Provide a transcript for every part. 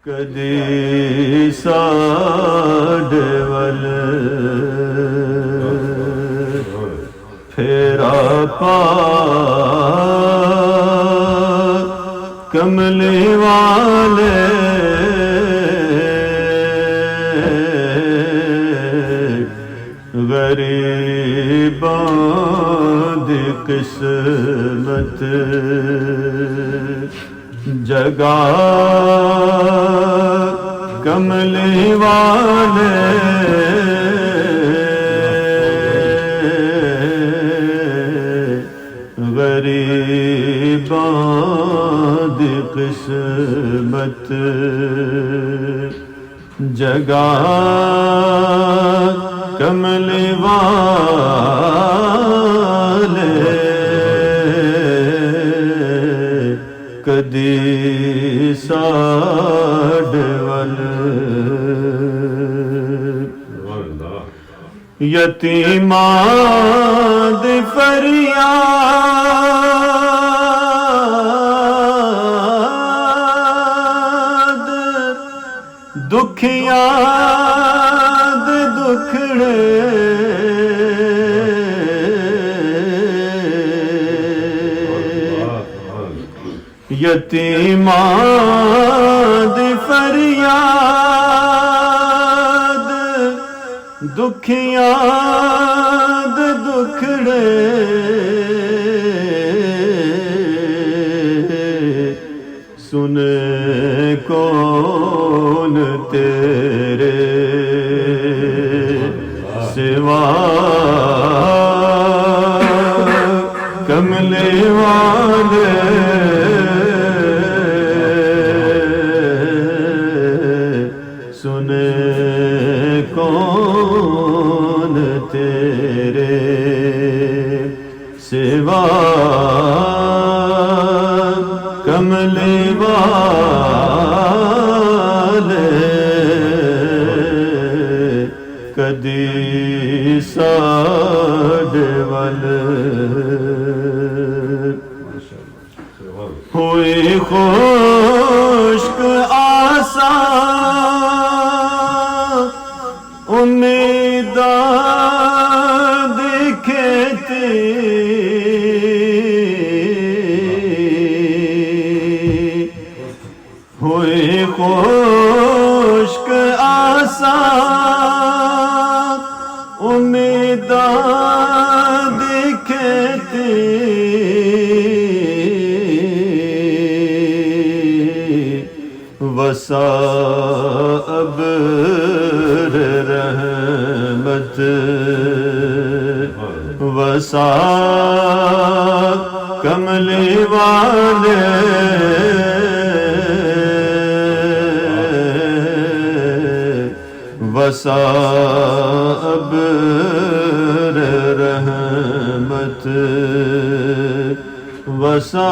کدی ساڈے ول پھیرا پا کملی والے غریباں دی قسمت جگا کملی والے غریباں دی قسمت جگا کملی والے کدی ساڈے ول یتیماں دی فریاد دکھیاں دے دکھڑے یتیماں دی فریاد دکھیاں دے دکھڑے سنے کون تیرے سوا کملی والے سنے کون تیرے سوا کملی والے کدی ساڈے ول ہوئی خشک آساں امیداں دی کھیتی ہوئی خشک آساں امیداں دی کھیتی وسا ابر رحمت وسا کملی والے وسا ابر رحمت وسا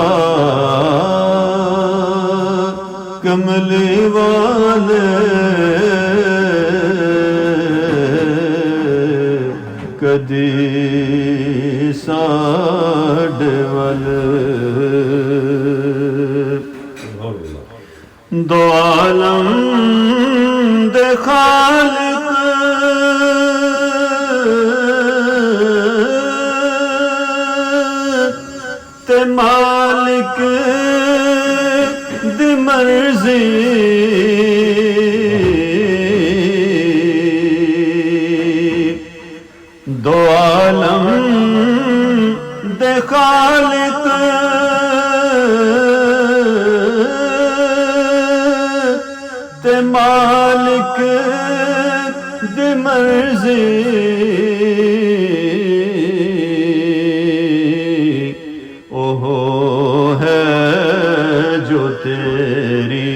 کملی والے کدی ساڈے ول دو عالم دے خالق تے مالک دی مرضی دو عالم دے خالق تے مالک دی مرضی اوہو ہے جو تیری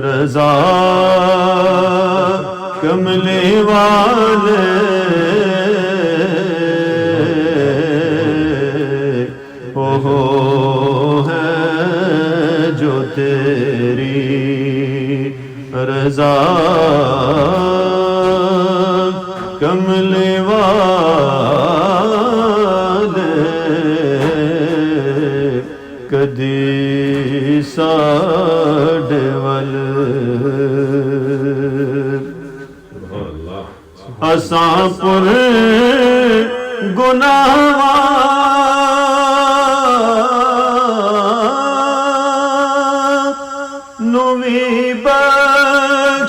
رضا کملی والے اوہو ہے جو تیری رضا کملی والے کدی کدی ساڈے ول اساں پر گناہاں نو وی بخشوالے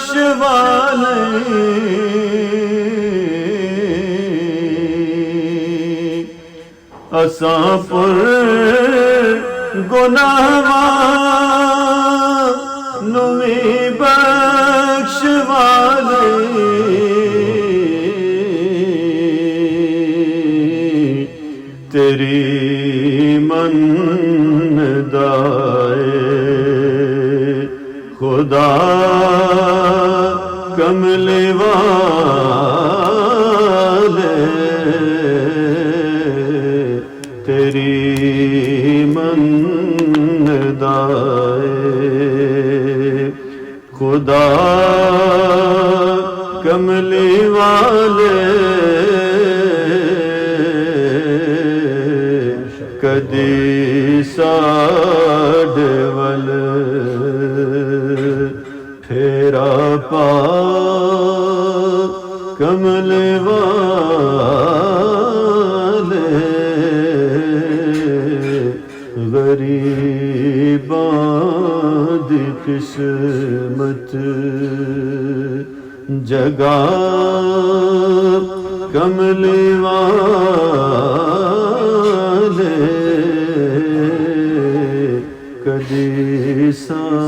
اساں پر گناہاں نو وی بخشوالے تیری مندائے خدا کملے والے تیری مندائے خدا کملے والے کدی ساڈے ول پھیرا پا کملے والے غریباں دی قسمت جگا کملے والے کدی سا